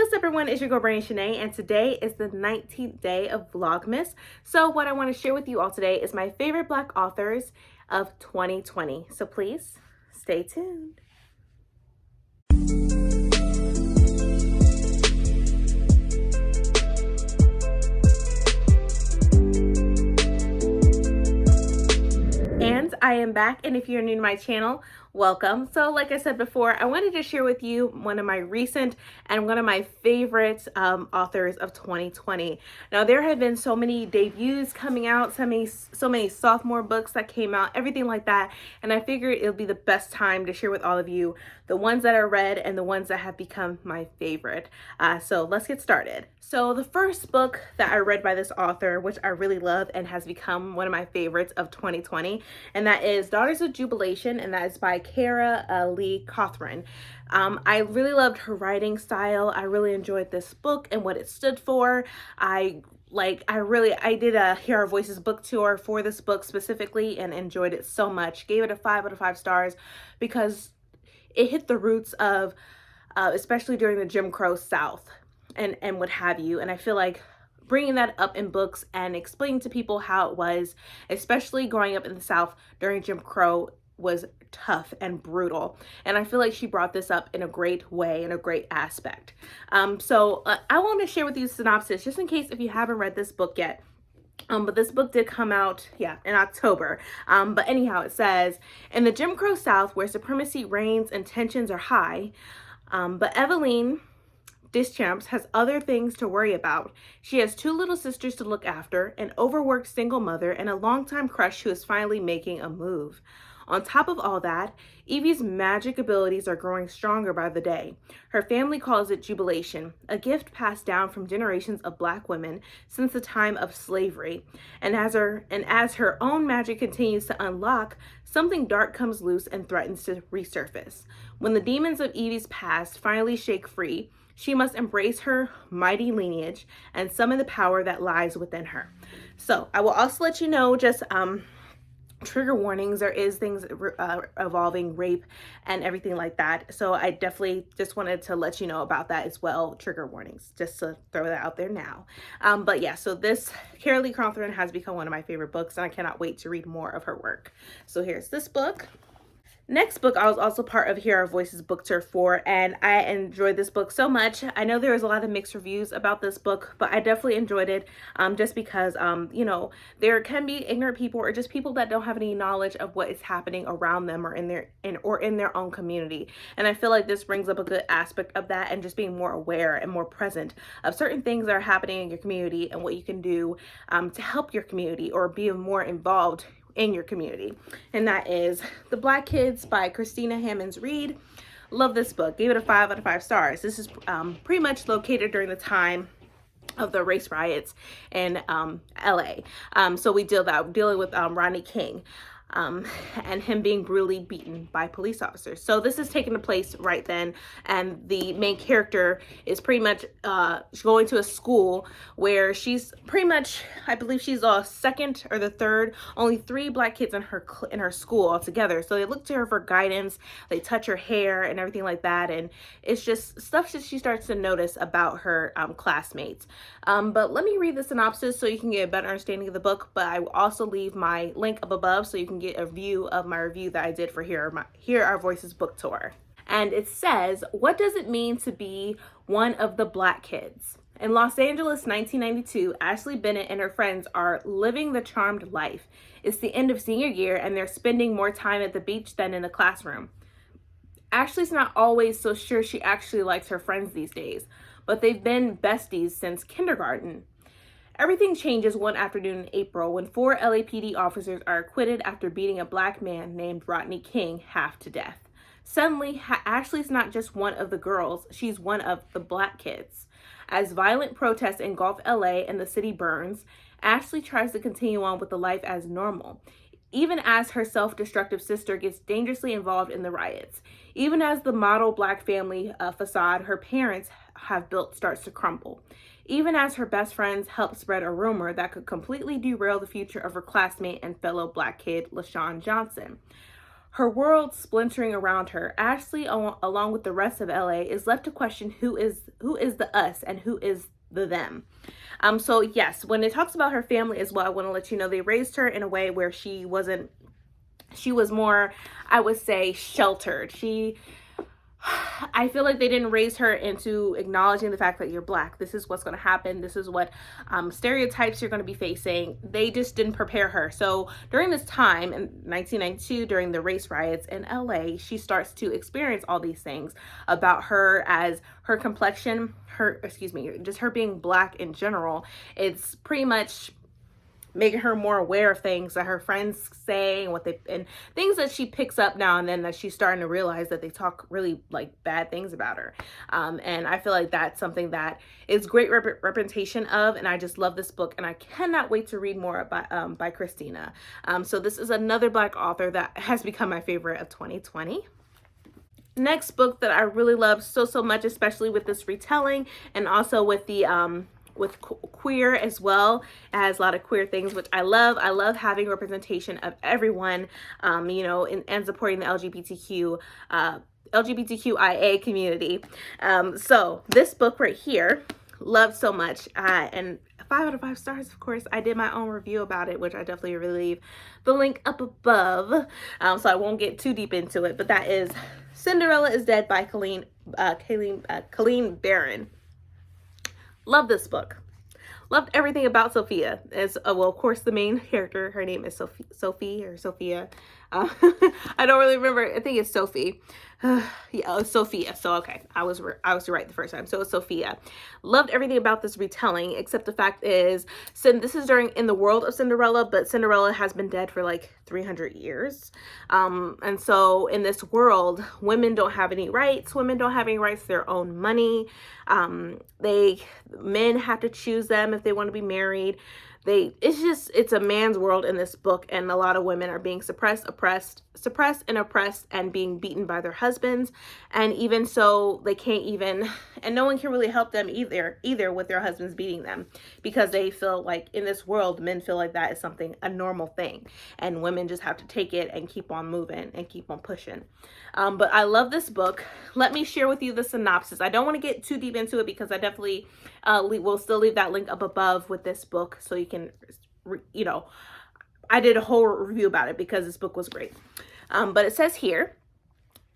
What's up everyone, it's your girl Brain Shanae, and today is the 19th day of Vlogmas. So what I want to share with you all today is my favorite Black authors of 2020. So please stay tuned. And I am back, and if you're new to my channel, welcome. So like I said before, I wanted to share with you one of my recent and one of my favorite authors of 2020. Now there have been so many debuts coming out, so many sophomore books that came out, everything like that, and I figured it'll be the best time to share with all of you the ones that I read and the ones that have become my favorite. So let's get started. So the first book that I read by this author, which I really love and has become one of my favorites of 2020, and that is Daughters of Jubilation, and that is by Kara Lee Cothran. I really loved her writing style. I really enjoyed this book and what it stood for. I did a Hear Our Voices book tour for this book specifically and enjoyed it so much. Gave it a 5 out of 5 stars because it hit the roots of, especially during the Jim Crow South and what have you. And I feel like bringing that up in books and explaining to people how it was, especially growing up in the South during Jim Crow, was tough and brutal. And I feel like she brought this up in a great way, in a great aspect. So I want to share with you a synopsis just in case if you haven't read this book yet. But this book did come out, in October. But anyhow, it says, in the Jim Crow South where supremacy reigns and tensions are high, but Eveline Deschamps has other things to worry about. She has 2 little sisters to look after, an overworked single mother, and a longtime crush who is finally making a move. On top of all that, Evie's magic abilities are growing stronger by the day. Her family calls it jubilation, a gift passed down from generations of Black women since the time of slavery. And as her own magic continues to unlock, something dark comes loose and threatens to resurface. When the demons of Evie's past finally shake free, she must embrace her mighty lineage and summon the power that lies within her. So I will also let you know, just trigger warnings. There is things involving rape and everything like that. So I definitely just wanted to let you know about that as well. Trigger warnings, just to throw that out there now. But yeah, so this Kara Lee Cothran has become one of my favorite books, and I cannot wait to read more of her work. So here's this book. Next book I was also part of Hear Our Voices book tour for, and I enjoyed this book so much. I know there was a lot of mixed reviews about this book, but I definitely enjoyed it just because, there can be ignorant people or just people that don't have any knowledge of what is happening around them or in their own community. And I feel like this brings up a good aspect of that and just being more aware and more present of certain things that are happening in your community and what you can do to help your community or be more involved in your community. And that is The Black Kids by Christina Hammonds Reed. Love this book. Gave it a 5 out of 5 stars. This is pretty much located during the time of the race riots in LA. So we dealing with Rodney King and him being brutally beaten by police officers. So this is taking place right then, and the main character is pretty much going to a school where she's pretty much, I believe she's a second or the third, only 3 Black kids in her school altogether. So they look to her for guidance, they touch her hair and everything like that, and it's just stuff that she starts to notice about her classmates. But let me read the synopsis so you can get a better understanding of the book, but I will also leave my link up above so you can get a view of my review that I did for Hear Our Voices book tour. And it says, what does it mean to be one of the Black kids? In Los Angeles, 1992, Ashley Bennett and her friends are living the charmed life. It's the end of senior year and they're spending more time at the beach than in the classroom. Ashley's not always so sure she actually likes her friends these days, but they've been besties since kindergarten. Everything changes one afternoon in April when 4 LAPD officers are acquitted after beating a Black man named Rodney King half to death. Suddenly, Ashley's not just one of the girls, she's one of the Black kids. As violent protests engulf LA and the city burns, Ashley tries to continue on with the life as normal, even as her self-destructive sister gets dangerously involved in the riots. Even as the model Black family facade her parents have built starts to crumble. Even as her best friends help spread a rumor that could completely derail the future of her classmate and fellow Black kid, LaShawn Johnson. Her world splintering around her, Ashley, along with the rest of LA, is left to question who is the us and who is the them. So yes, when it talks about her family as well, I want to let you know they raised her in a way where she was more, I would say, sheltered. I feel like they didn't raise her into acknowledging the fact that you're Black. This is what's going to happen. This is what stereotypes you're going to be facing. They just didn't prepare her. So during this time in 1992, during the race riots in LA, she starts to experience all these things about her, as her complexion, just her being Black in general. It's pretty much making her more aware of things that her friends say and things that she picks up now and then, that she's starting to realize that they talk really like bad things about her. And I feel like that's something that is great representation of, and I just love this book, and I cannot wait to read more by Christina. So this is another Black author that has become my favorite of 2020. Next book that I really love so much, especially with this retelling and also with the with queer as well. It has a lot of queer things, which I love. I love having representation of everyone, and supporting the LGBTQIA community. So this book right here, loved so much, and 5 out of 5 stars, of course. I did my own review about it, which I definitely will leave the link up above, so I won't get too deep into it, but that is Cinderella is Dead by Colleen Barron. Love this book. Loved everything about Sophia. As well, of course, the main character, her name is Sophia. I don't really remember. I think it's Sophie. Yeah, Sophia. So okay, I was right the first time. So it's Sophia. Loved everything about this retelling, except the fact is, this is in the world of Cinderella, but Cinderella has been dead for like 300 years. And so in this world, women don't have any rights. Women don't have any rights to their own money. Men have to choose them if they want to be married. It's a man's world in this book, and a lot of women are being suppressed and oppressed and being beaten by their husbands. And even so, they can't even, and no one can really help them either with their husbands beating them, because they feel like in this world, men feel like that is a normal thing, and women just have to take it and keep on moving and keep on pushing. But I love this book. Let me share with you the synopsis. I don't want to get too deep into it, because I definitely will still leave that link up above with this book, so you can, I did a whole review about it because this book was great. But it says here,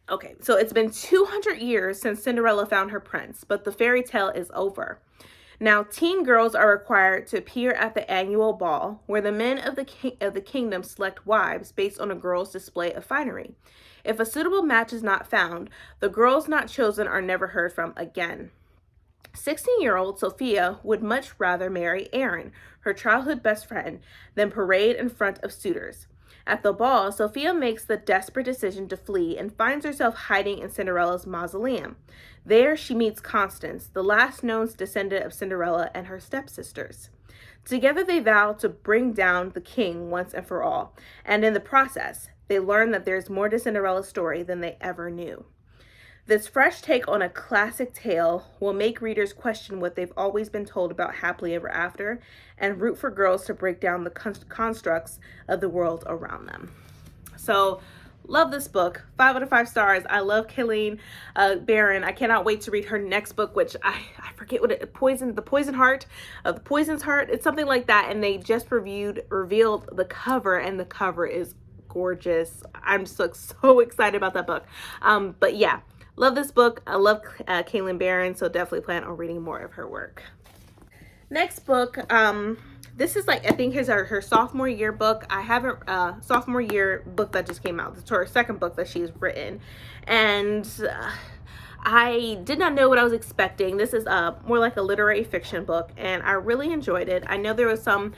okay, so it's been 200 years since Cinderella found her prince, but the fairy tale is over. Now, teen girls are required to appear at the annual ball, where the men of the kingdom select wives based on a girl's display of finery. If a suitable match is not found, the girls not chosen are never heard from again. 16-year-old Sophia would much rather marry Aaron, her childhood best friend, than parade in front of suitors. At the ball, Sophia makes the desperate decision to flee and finds herself hiding in Cinderella's mausoleum. There, she meets Constance, the last known descendant of Cinderella, and her stepsisters. Together, they vow to bring down the king once and for all, and in the process, they learn that there's more to Cinderella's story than they ever knew. This fresh take on a classic tale will make readers question what they've always been told about happily ever after, and root for girls to break down the constructs of the world around them. So, love this book. 5 out of 5 stars. I love Colleen Barron. I cannot wait to read her next book, which I forget what the Poison's Heart. It's something like that, and they just revealed the cover, and the cover is gorgeous. I'm so excited about that book. But yeah. Love this book. I love Colleen Barron, so definitely plan on reading more of her work. Next book, this is I think her sophomore year book. I haven't, sophomore year book that just came out. It's her second book that she's written. And I did not know what I was expecting. This is more like a literary fiction book, and I really enjoyed it. I know there was some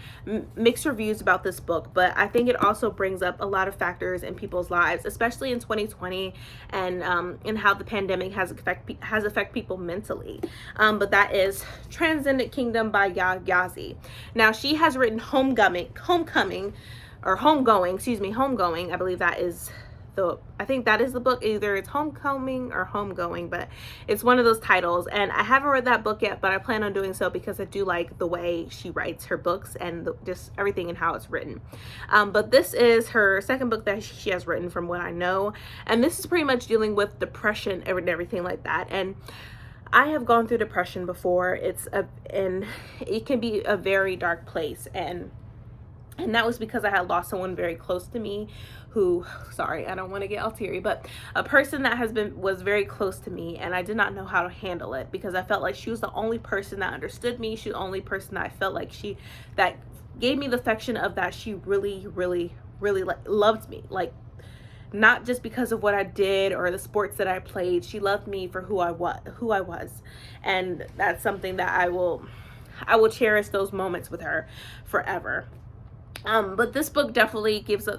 mixed reviews about this book, but I think it also brings up a lot of factors in people's lives, especially in 2020, and how the pandemic has affected people mentally. But that is Transcendent Kingdom by Yazi. Now, she has written Homegoing. I believe that is I think that is the book. Either it's Homecoming or Homegoing, but it's one of those titles. And I haven't read that book yet, but I plan on doing so because I do like the way she writes her books and just everything and how it's written. But this is her second book that she has written, from what I know. And this is pretty much dealing with depression and everything like that. And I have gone through depression before. And it can be a very dark place. And that was because I had lost someone very close to me who, sorry, I don't want to get all teary, but a person that was very close to me, and I did not know how to handle it because I felt like she was the only person that understood me. She was the only person that I felt like that gave me the affection of that she really, really, really loved me. Like, not just because of what I did or the sports that I played. She loved me for who I was. And that's something that I will cherish those moments with her forever. But this book definitely gives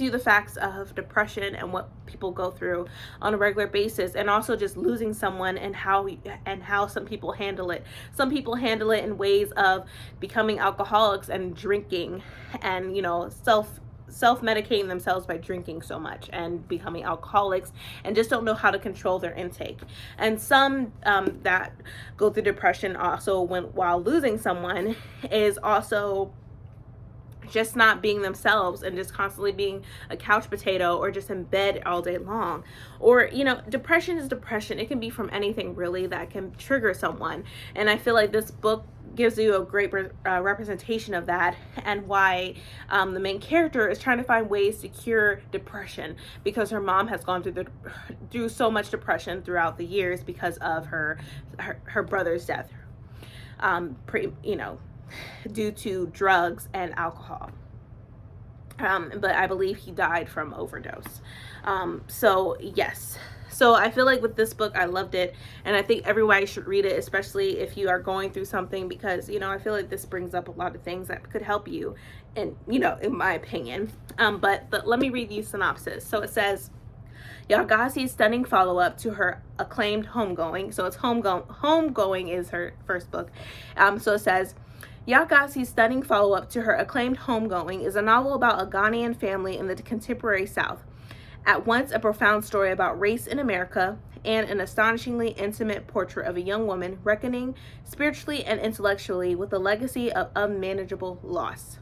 you the facts of depression and what people go through on a regular basis, and also just losing someone and how some people handle it. Some people handle it in ways of becoming alcoholics and drinking, and self-medicating themselves by drinking so much and becoming alcoholics, and just don't know how to control their intake. And some that go through depression also while losing someone is also just not being themselves and just constantly being a couch potato or just in bed all day long. Or, depression is depression. It can be from anything really that can trigger someone. And I feel like this book gives you a great representation of that, and why the main character is trying to find ways to cure depression, because her mom has gone through so much depression throughout the years because of her brother's death. Due to drugs and alcohol. But I believe he died from overdose. So yes. So I feel like with this book, I loved it, and I think everybody should read it, especially if you are going through something, because, I feel like this brings up a lot of things that could help you, and, in my opinion. But let me read you synopsis. So it says, Yagassi's stunning follow-up to her acclaimed Homegoing. So it's Homegoing is her first book. So it says, Yagassi's stunning follow-up to her acclaimed Homegoing is a novel about a Ghanaian family in the contemporary South. At once a profound story about race in America, and an astonishingly intimate portrait of a young woman reckoning spiritually and intellectually with the legacy of unmanageable loss.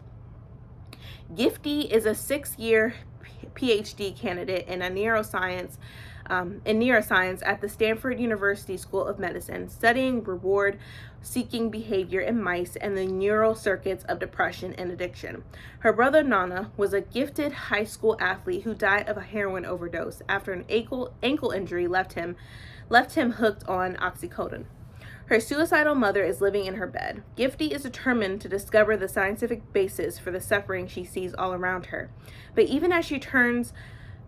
Gifty is a 6-year PhD candidate in neuroscience at the Stanford University School of Medicine, studying reward-seeking behavior in mice and the neural circuits of depression and addiction. Her brother Nana was a gifted high school athlete who died of a heroin overdose after an ankle injury left him hooked on oxycodone. Her suicidal mother is living in her bed. Gifty is determined to discover the scientific basis for the suffering she sees all around her. But even as she turns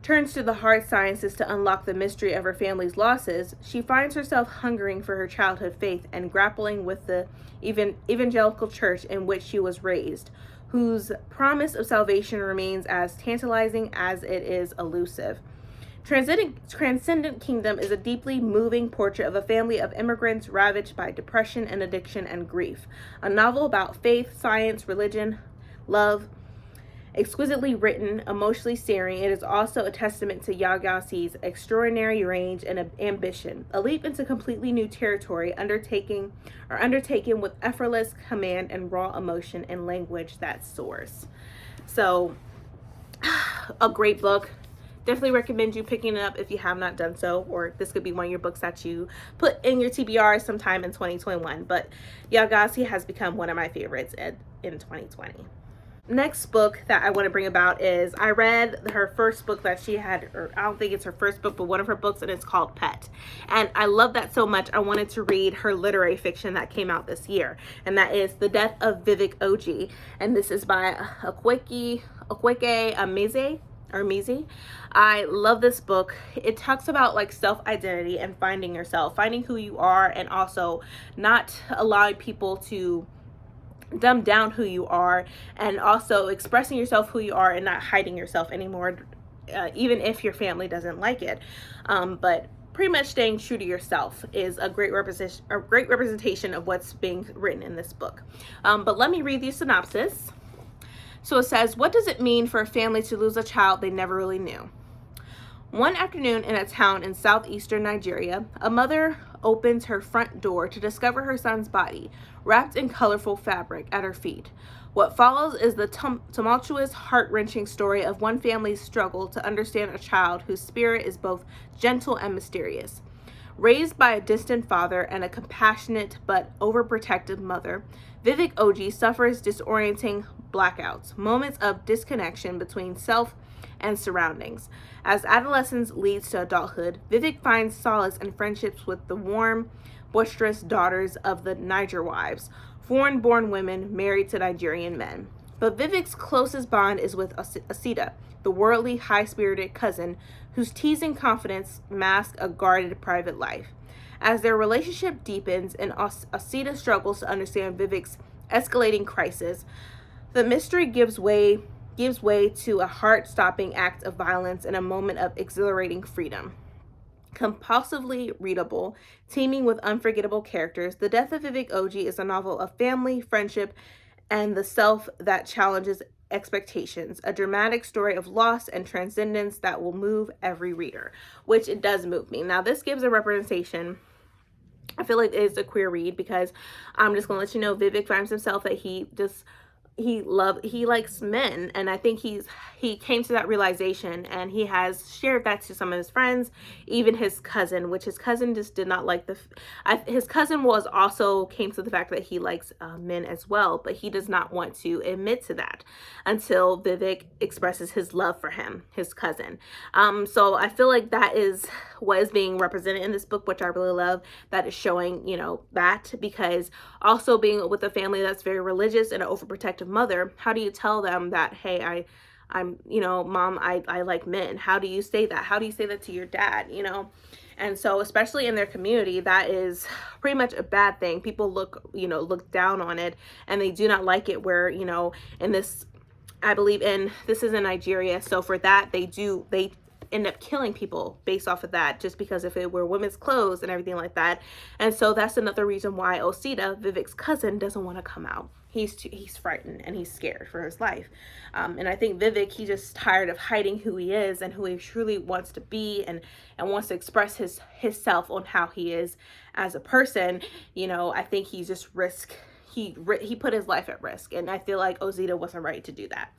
to the hard sciences to unlock the mystery of her family's losses, she finds herself hungering for her childhood faith and grappling with the evangelical church in which she was raised, whose promise of salvation remains as tantalizing as it is elusive. Transcendent Kingdom is a deeply moving portrait of a family of immigrants ravaged by depression and addiction and grief. A novel about faith, science, religion, love. Exquisitely written, emotionally searing, it is also a testament to Yagassi's extraordinary range and ambition, a leap into completely new territory undertaken with effortless command and raw emotion and language that soars. So, a great book. Definitely recommend you picking it up if you have not done so, or this could be one of your books that you put in your TBR sometime in 2021. But Yagassi has become one of my favorites in 2020. Next book that I want to bring about is, I read her first book that she had, or I don't think it's her first book, but one of her books, and it's called Pet. And I love that so much, I wanted to read her literary fiction that came out this year, and that is The Death of Vivek Oji. And this is by Okweke Amizi. I love this book. It talks about like self-identity and finding yourself, finding who you are, and also not allowing people to dumb down who you are, and also expressing yourself who you are and not hiding yourself anymore, even if your family doesn't like it. But pretty much staying true to yourself is a great representation of what's being written in this book. But let me read the synopsis. So it says, what does it mean for a family to lose a child they never really knew? One afternoon in a town in southeastern Nigeria, a mother opens her front door to discover her son's body, wrapped in colorful fabric, at her feet. What follows is the tumultuous, heart-wrenching story of one family's struggle to understand a child whose spirit is both gentle and mysterious. Raised by a distant father and a compassionate but overprotective mother, Vivek Oji suffers disorienting blackouts, moments of disconnection between self and surroundings. As adolescence leads to adulthood, Vivek finds solace in friendships with the warm, boisterous daughters of the Niger wives, foreign-born women married to Nigerian men. But Vivek's closest bond is with Asita, the worldly, high-spirited cousin whose teasing confidence masks a guarded private life. As their relationship deepens and Asita struggles to understand Vivek's escalating crisis, the mystery gives way to a heart-stopping act of violence in a moment of exhilarating freedom. Compulsively readable, teeming with unforgettable characters, The Death of Vivek Oji is a novel of family, friendship, and the self that challenges expectations, a dramatic story of loss and transcendence that will move every reader, which it does move me. Now, this gives a representation. I feel like it's a queer read because I'm just gonna let you know Vivek finds himself that he likes men, and I think he came to that realization, and he has shared that to some of his friends, even his cousin, which his cousin just did not like his cousin was also came to the fact that he likes men as well, but he does not want to admit to that until Vivek expresses his love for him, his cousin. So I feel like that is what is being represented in this book, which I really love, that is showing, that, because also being with a family that's very religious and an overprotective mother, how do you tell them that, hey, I'm mom, I like men? How do you say that? How do you say that to your dad? And so, especially in their community, that is pretty much a bad thing. People look down on it, and they do not like it where, in this, I believe this is in Nigeria. So for that, they end up killing people based off of that, just because if it were women's clothes and everything like that. And so that's another reason why Osita, Vivek's cousin, doesn't want to come out. He's frightened and he's scared for his life. And I think Vivek, he's just tired of hiding who he is and who he truly wants to be, and wants to express his self on how he is as a person. I think he just he put his life at risk, and I feel like Osita wasn't ready to do that.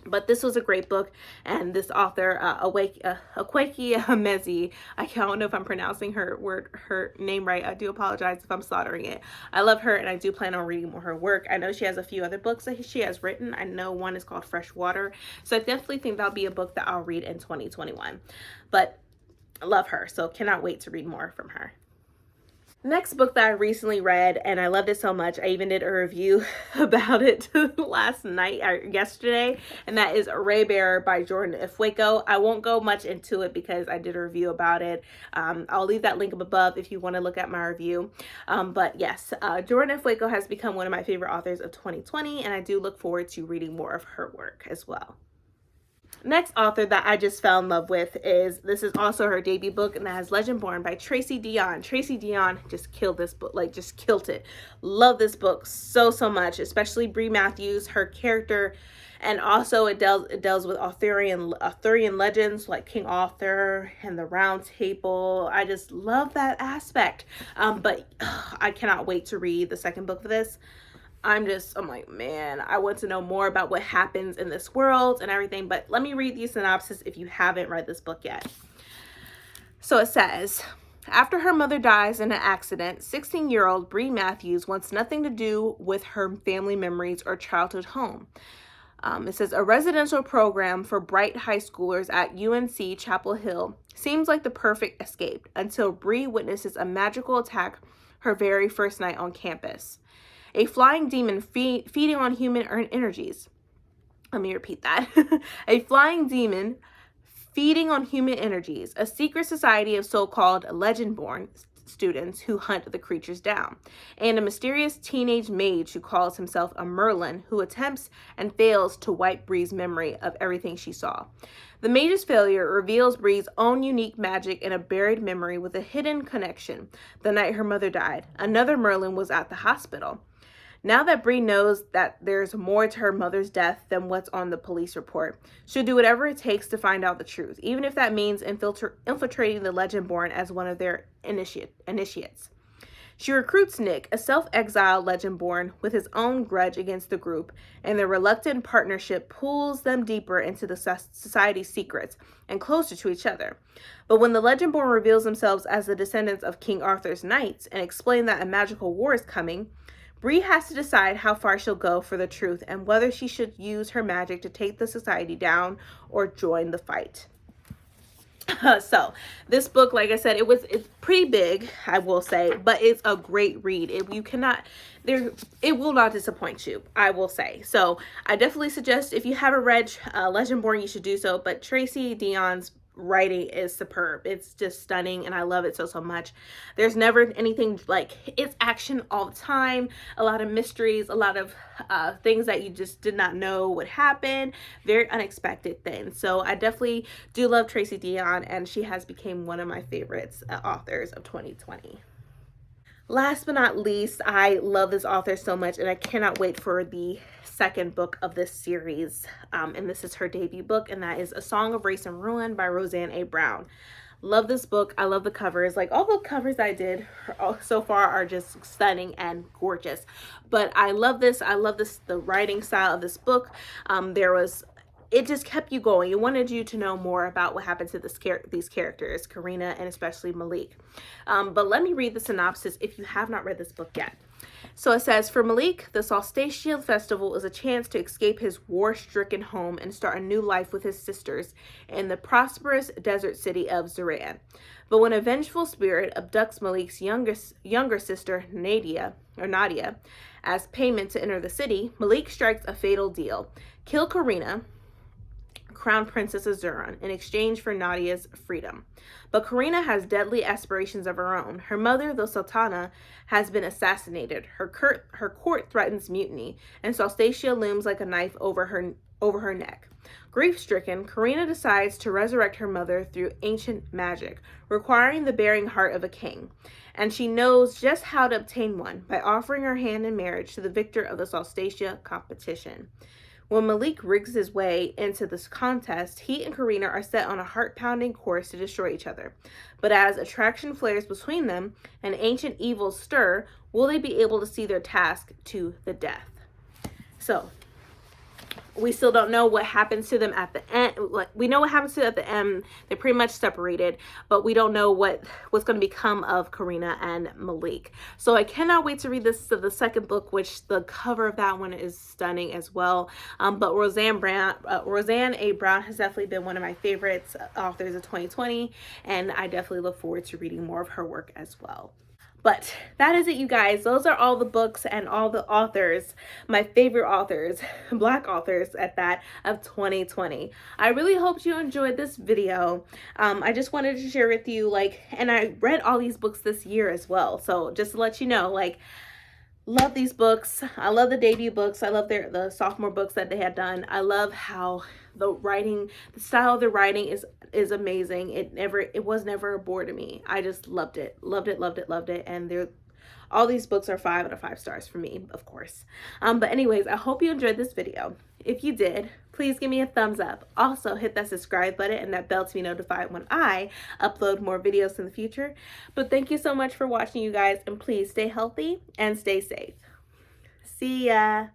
But this was a great book, and this author, Akwaeke Emezi, I don't know if I'm pronouncing her name right. I do apologize if I'm slaughtering it. I love her, and I do plan on reading more of her work. I know she has a few other books that she has written. I know one is called Fresh Water, so I definitely think that'll be a book that I'll read in 2021. But I love her, so cannot wait to read more from her. Next book that I recently read, and I loved it so much, I even did a review about it yesterday, and that is Raybearer by Jordan Ifueko. I won't go much into it because I did a review about it. I'll leave that link up above if you want to look at my review. But yes, Jordan Ifueko has become one of my favorite authors of 2020, and I do look forward to reading more of her work as well. Next author that I just fell in love with this is also her debut book, and that is Legendborn by Tracy Deonn. Tracy Deonn just killed this book, just killed it. Love this book so much, especially Bree Matthews, her character, and also it deals with Arthurian legends like King Arthur and the Round Table. I just love that aspect. But I cannot wait to read the second book of this. I'm like, man, I want to know more about what happens in this world and everything. But let me read the synopsis if you haven't read this book yet. So it says, after her mother dies in an accident, 16-year-old Bree Matthews wants nothing to do with her family memories or childhood home. It says, a residential program for bright high schoolers at UNC Chapel Hill seems like the perfect escape until Bree witnesses a magical attack her very first night on campus. A flying demon feeding on human energies. Let me repeat that. A flying demon feeding on human energies. A secret society of so-called Legendborn students who hunt the creatures down. And a mysterious teenage mage who calls himself a Merlin, who attempts and fails to wipe Bree's memory of everything she saw. The mage's failure reveals Bree's own unique magic and a buried memory with a hidden connection. The night her mother died, another Merlin was at the hospital. Now that Bree knows that there's more to her mother's death than what's on the police report, she'll do whatever it takes to find out the truth, even if that means infiltrating the Legendborn as one of their initiates. She recruits Nick, a self-exiled Legendborn with his own grudge against the group, and their reluctant partnership pulls them deeper into the society's secrets and closer to each other. But when the Legendborn reveals themselves as the descendants of King Arthur's knights and explain that a magical war is coming, Bree has to decide how far she'll go for the truth and whether she should use her magic to take the society down or join the fight. So this book, like I said, it's pretty big, I will say, but it's a great read. It will not disappoint you, I will say. So I definitely suggest, if you haven't read Legendborn, you should do so. But Tracy Deon's writing is superb. It's just stunning, and I love it so much. There's never anything like, it's action all the time, a lot of mysteries, a lot of things that you just did not know would happen, very unexpected things. So I definitely do love Tracy Deon, and she has become one of my favorites authors of 2020. Last but not least, I love this author so much, and I cannot wait for the second book of this series. And this is her debut book, and that is A Song of Race and Ruin by Roseanne A. Brown. Love this book. I love the covers. Like, all the covers I did so far are just stunning and gorgeous. But I love this. I love the writing style of this book. It just kept you going. It wanted you to know more about what happened to these characters, Karina and especially Malik. But let me read the synopsis if you have not read this book yet. So it says, for Malik, the Solsticia Festival is a chance to escape his war-stricken home and start a new life with his sisters in the prosperous desert city of Zoran. But when a vengeful spirit abducts Malik's younger sister, Nadia, as payment to enter the city, Malik strikes a fatal deal. Kill Karina, Crown Princess of Zoran, in exchange for Nadia's freedom. But Karina has deadly aspirations of her own. Her mother, the Sultana, has been assassinated. Her court threatens mutiny, and Solsticia looms like a knife over her neck. Grief-stricken, Karina decides to resurrect her mother through ancient magic, requiring the bearing heart of a king. And she knows just how to obtain one, by offering her hand in marriage to the victor of the Solsticia competition. When Malik rigs his way into this contest, he and Karina are set on a heart-pounding course to destroy each other. But as attraction flares between them and ancient evils stir, will they be able to see their task to the death? So, we still don't know what happens to them at the end. We know what happens to them at the end. They're pretty much separated, but we don't know what's going to become of Karina and Malik. So I cannot wait to read the second book, which the cover of that one is stunning as well. But Roseanne A. Brown has definitely been one of my favorites authors of 2020, and I definitely look forward to reading more of her work as well. But that is it, you guys. Those are all the books and all the authors, my favorite authors, Black authors at that, of 2020. I really hope you enjoyed this video. I just wanted to share with you, and I read all these books this year as well. So just to let you know, love these books. I love the debut books. I love the sophomore books that they had done. I love how the style of the writing is amazing. It was never a bore to me. I just loved it. And all these books are 5 out of 5 stars for me, of course. But anyways, I hope you enjoyed this video. If you did, please give me a thumbs up. Also, hit that subscribe button and that bell to be notified when I upload more videos in the future. But thank you so much for watching, you guys, and please stay healthy and stay safe. See ya.